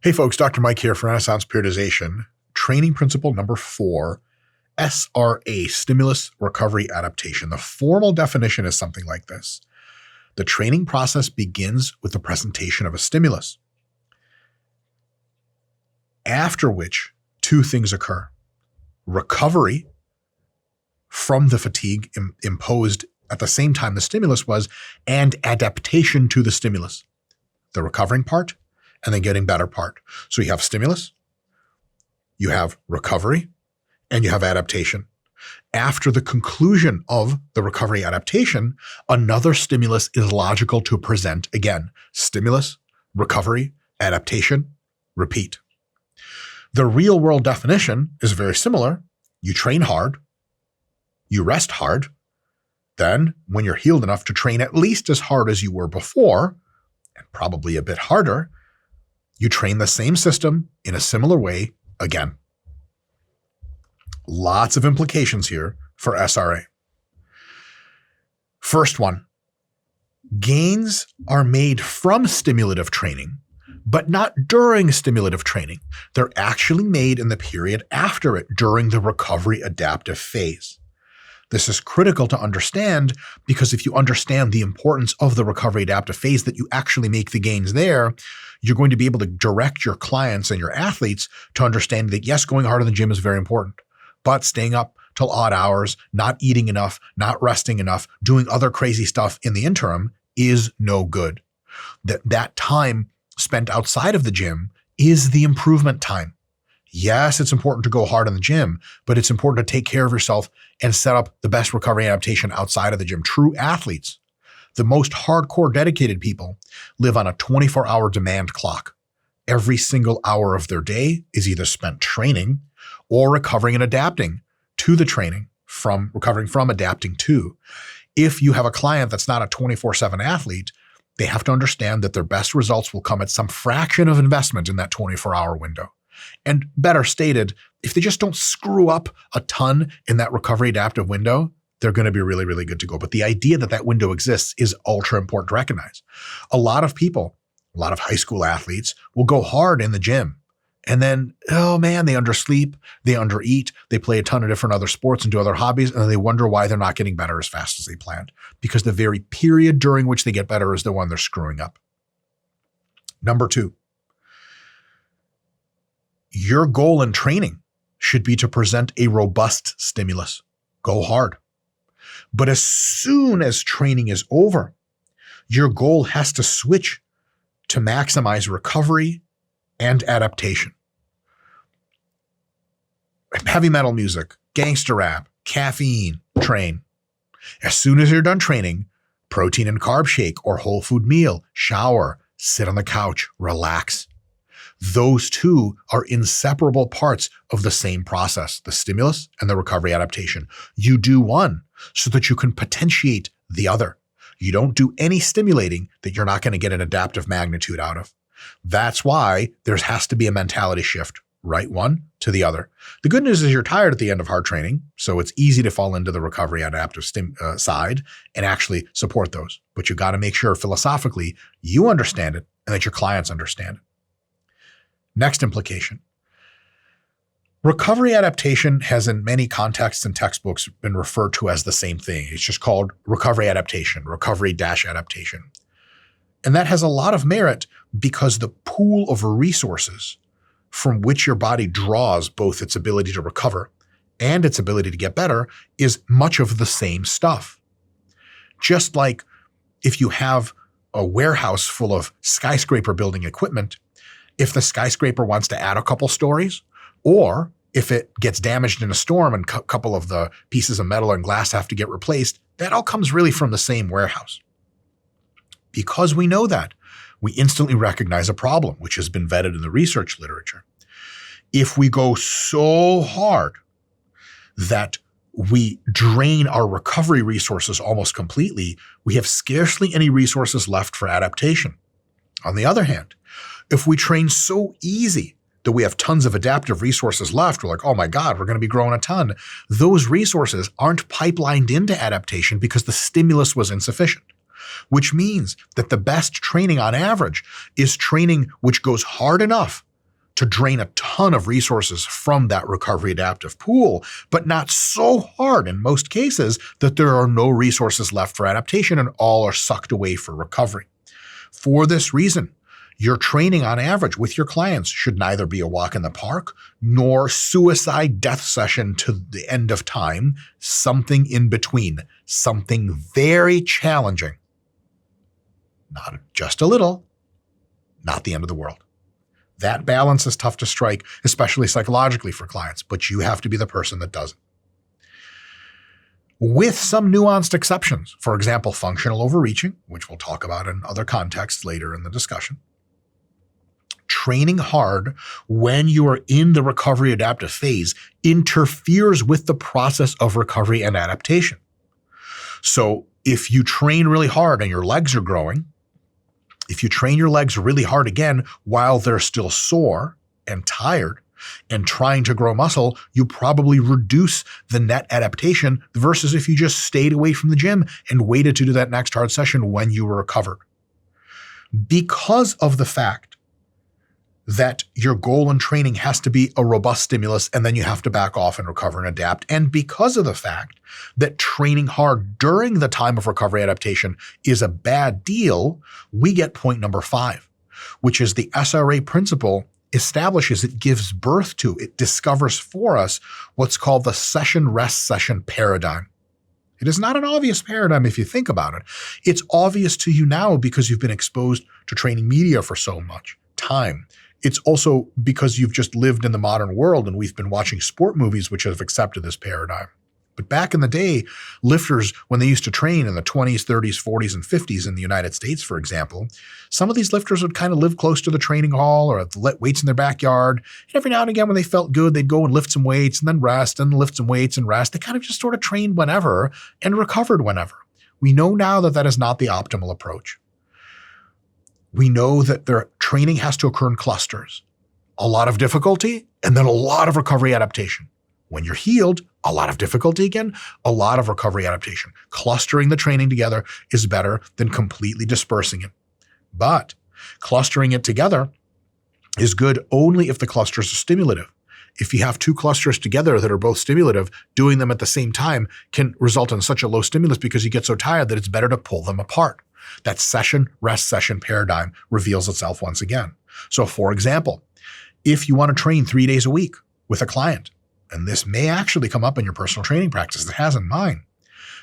Hey folks, Dr. Mike here for Renaissance Periodization. Training principle number 4, SRA, stimulus, recovery, adaptation. The formal definition is something like this. The training process begins with the presentation of a stimulus, after which two things occur. Recovery from the fatigue imposed at the same time the stimulus was, and adaptation to the stimulus. The recovering part, and then getting better part. So you have stimulus, you have recovery, and you have adaptation. After the conclusion of the recovery adaptation, another stimulus is logical to present again. Stimulus, recovery, adaptation, repeat. The real world definition is very similar. You train hard, you rest hard, then when you're healed enough to train at least as hard as you were before, and probably a bit harder, you train the same system in a similar way again. Lots of implications here for SRA. First one, gains are made from stimulative training, but not during stimulative training. They're actually made in the period after it, during the recovery adaptive phase. This is critical to understand because if you understand the importance of the recovery adaptive phase, that you actually make the gains there, you're going to be able to direct your clients and your athletes to understand that yes, going hard in the gym is very important, but staying up till odd hours, not eating enough, not resting enough, doing other crazy stuff in the interim is no good. That time spent outside of the gym is the improvement time. Yes, it's important to go hard in the gym, but it's important to take care of yourself and set up the best recovery adaptation outside of the gym. True athletes, the most hardcore dedicated people, live on a 24-hour demand clock. Every single hour of their day is either spent training or recovering and adapting to the training, from recovering from adapting to. If you have a client that's not a 24/7 athlete, they have to understand that their best results will come at some fraction of investment in that 24-hour window. And better stated, if they just don't screw up a ton in that recovery adaptive window, they're going to be really, really good to go. But the idea that that window exists is ultra important to recognize. A lot of people, a lot of high school athletes will go hard in the gym. And then, oh man, they undersleep, they undereat, they play a ton of different other sports and do other hobbies, and then they wonder why they're not getting better as fast as they planned. Because the very period during which they get better is the one they're screwing up. Number 2. Your goal in training should be to present a robust stimulus. Go hard. But as soon as training is over, your goal has to switch to maximize recovery and adaptation. Heavy metal music, gangster rap, caffeine, train. As soon as you're done training, protein and carb shake or whole food meal, shower, sit on the couch, relax. Those two are inseparable parts of the same process, the stimulus and the recovery adaptation. You do one so that you can potentiate the other. You don't do any stimulating that you're not going to get an adaptive magnitude out of. That's why there has to be a mentality shift, right one to the other. The good news is you're tired at the end of hard training, so it's easy to fall into the recovery adaptive side and actually support those. But you got to make sure philosophically you understand it and that your clients understand it. Next implication. Recovery adaptation has in many contexts and textbooks been referred to as the same thing. It's just called recovery adaptation, recovery-adaptation. And that has a lot of merit because the pool of resources from which your body draws both its ability to recover and its ability to get better is much of the same stuff. Just like if you have a warehouse full of skyscraper building equipment, if the skyscraper wants to add a couple stories, or if it gets damaged in a storm and a couple of the pieces of metal and glass have to get replaced, that all comes really from the same warehouse. Because we know that, we instantly recognize a problem, which has been vetted in the research literature. If we go so hard that we drain our recovery resources almost completely, we have scarcely any resources left for adaptation. On the other hand, if we train so easy that we have tons of adaptive resources left, we're like, oh my God, we're going to be growing a ton. Those resources aren't pipelined into adaptation because the stimulus was insufficient. which means that the best training on average is training which goes hard enough to drain a ton of resources from that recovery adaptive pool, but not so hard in most cases that there are no resources left for adaptation and all are sucked away for recovery. For this reason, your training on average with your clients should neither be a walk in the park nor suicide death session to the end of time, something in between, something very challenging. Not just a little, not the end of the world. That balance is tough to strike, especially psychologically for clients, but you have to be the person that does it. With some nuanced exceptions, for example, functional overreaching, which we'll talk about in other contexts later in the discussion. Training hard when you are in the recovery adaptive phase interferes with the process of recovery and adaptation. So if you train really hard and your legs are growing, if you train your legs really hard again while they're still sore and tired and trying to grow muscle, you probably reduce the net adaptation versus if you just stayed away from the gym and waited to do that next hard session when you were recovered. Because of the fact that your goal in training has to be a robust stimulus and then you have to back off and recover and adapt. And because of the fact that training hard during the time of recovery adaptation is a bad deal, we get point number 5, which is the SRA principle establishes, it gives birth to, it discovers for us what's called the session rest session paradigm. It is not an obvious paradigm if you think about it. It's obvious to you now because you've been exposed to training media for so much time. It's also because you've just lived in the modern world and we've been watching sport movies which have accepted this paradigm. But back in the day, lifters, when they used to train in the 20s, 30s, 40s, and 50s in the United States, for example, some of these lifters would kind of live close to the training hall or let weights in their backyard. And every now and again when they felt good, they'd go and lift some weights and then rest and lift some weights and rest. They kind of just sort of trained whenever and recovered whenever. We know now that that is not the optimal approach. We know that their training has to occur in clusters. A lot of difficulty and then a lot of recovery adaptation. When you're healed, a lot of difficulty again, a lot of recovery adaptation. Clustering the training together is better than completely dispersing it. But clustering it together is good only if the clusters are stimulative. If you have 2 clusters together that are both stimulative, doing them at the same time can result in such a low stimulus because you get so tired that it's better to pull them apart. That session rest session paradigm reveals itself once again. So for example, if you want to train 3 days a week with a client, and this may actually come up in your personal training practice, it has in mine,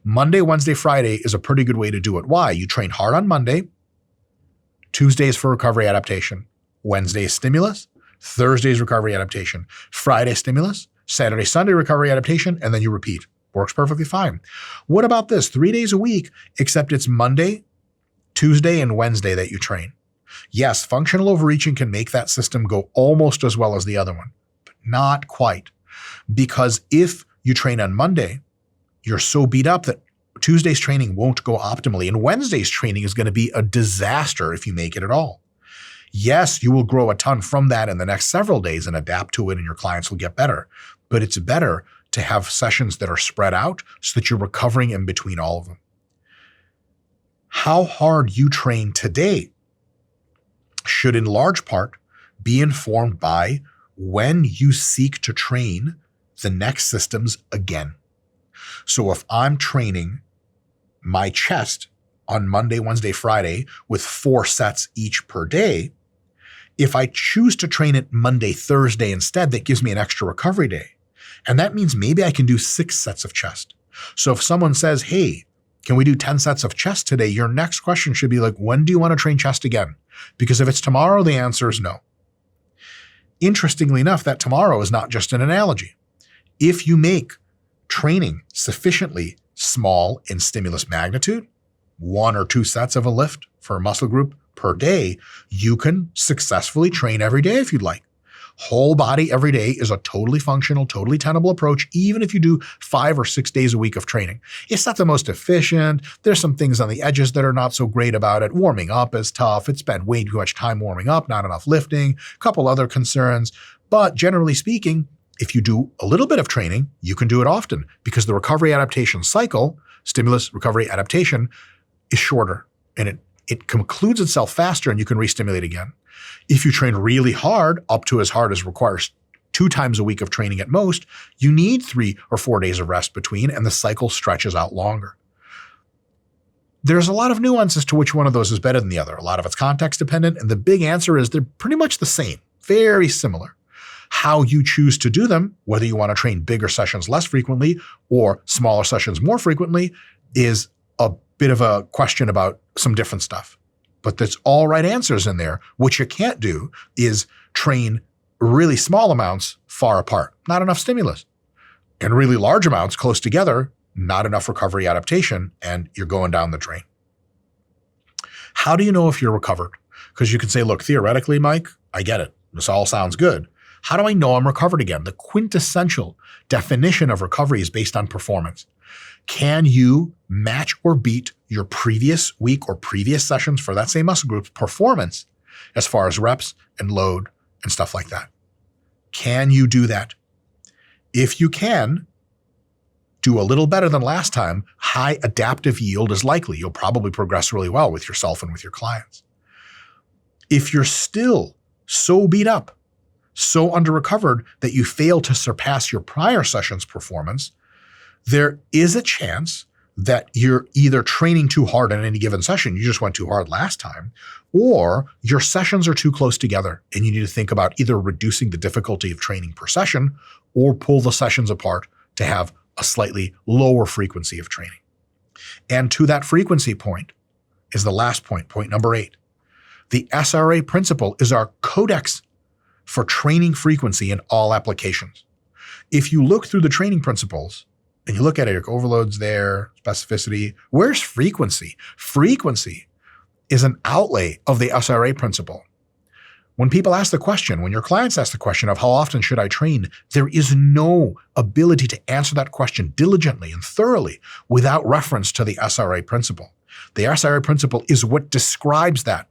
Monday, Wednesday, Friday is a pretty good way to do it. Why? You train hard on Monday, Tuesday is for recovery adaptation, Wednesday is stimulus, Thursday is recovery adaptation, Friday stimulus, Saturday, Sunday recovery adaptation, and then you repeat. Works perfectly fine. What about this? 3 days a week, except it's Monday, Tuesday, and Wednesday that you train. Yes, functional overreaching can make that system go almost as well as the other one, but not quite. Because if you train on Monday, you're so beat up that Tuesday's training won't go optimally, and Wednesday's training is going to be a disaster if you make it at all. Yes, you will grow a ton from that in the next several days and adapt to it and your clients will get better, but it's better to have sessions that are spread out so that you're recovering in between all of them. How hard you train today should in large part be informed by when you seek to train the next systems again. So if I'm training my chest on Monday, Wednesday, Friday with 4 sets each per day, if I choose to train it Monday, Thursday instead, that gives me an extra recovery day. And that means maybe I can do 6 sets of chest. So if someone says, hey, can we do 10 sets of chest today? Your next question should be like, when do you want to train chest again? Because if it's tomorrow, the answer is no. Interestingly enough, that tomorrow is not just an analogy. If you make training sufficiently small in stimulus magnitude, 1 or 2 sets of a lift for a muscle group per day, you can successfully train every day if you'd like. Whole body every day is a totally functional, totally tenable approach, even if you do 5 or 6 days a week of training. It's not the most efficient. There's some things on the edges that are not so great about it. Warming up is tough. It's spent way too much time warming up, not enough lifting, a couple other concerns. But generally speaking, if you do a little bit of training, you can do it often because the recovery adaptation cycle, stimulus, recovery, adaptation, is shorter and it concludes itself faster and you can re-stimulate again. If you train really hard, up to as hard as requires 2 times a week of training at most, you need 3 or 4 days of rest between, and the cycle stretches out longer. There's a lot of nuances to which one of those is better than the other. A lot of it's context dependent, and the big answer is they're pretty much the same, very similar. How you choose to do them, whether you want to train bigger sessions less frequently or smaller sessions more frequently, is a bit of a question about some different stuff. But there's all right answers in there. What you can't do is train really small amounts far apart, not enough stimulus, and really large amounts close together, not enough recovery adaptation, and you're going down the drain. How do you know if you're recovered? Because you can say, look, theoretically, Mike, I get it. This all sounds good. How do I know I'm recovered again? The quintessential definition of recovery is based on performance. Can you match or beat your previous week or previous sessions for that same muscle group's performance as far as reps and load and stuff like that? Can you do that? If you can, do a little better than last time, high adaptive yield is likely. You'll probably progress really well with yourself and with your clients. If you're still so beat up, so under-recovered that you fail to surpass your prior session's performance, there is a chance that you're either training too hard in any given session, you just went too hard last time, or your sessions are too close together and you need to think about either reducing the difficulty of training per session or pull the sessions apart to have a slightly lower frequency of training. And to that frequency point is the last point, point number 8. The SRA principle is our codex for training frequency in all applications. If you look through the training principles and you look at it, like overloads there, specificity, where's frequency? Frequency is an outlay of the SRA principle. When people ask the question, when your clients ask the question of how often should I train, there is no ability to answer that question diligently and thoroughly without reference to the SRA principle. The SRA principle is what describes that.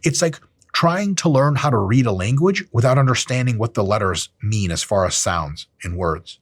It's like trying to learn how to read a language without understanding what the letters mean as far as sounds in words.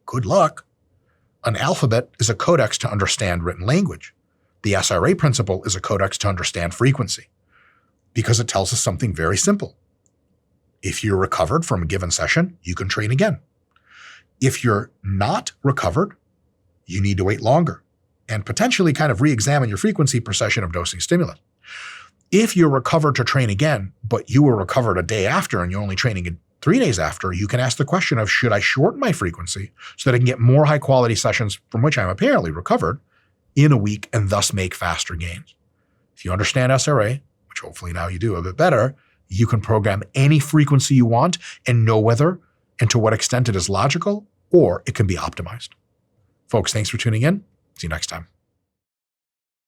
Good luck. An alphabet is a codex to understand written language. The SRA principle is a codex to understand frequency because it tells us something very simple. If you're recovered from a given session, you can train again. If you're not recovered, you need to wait longer and potentially kind of re-examine your frequency per session of dosing stimulus. If you're recovered to train again, but you were recovered a day after and you're only training 3 days after, you can ask the question of, should I shorten my frequency so that I can get more high quality sessions from which I'm apparently recovered in a week and thus make faster gains? If you understand SRA, which hopefully now you do a bit better, you can program any frequency you want and know whether and to what extent it is logical or it can be optimized. Folks, thanks for tuning in. See you next time.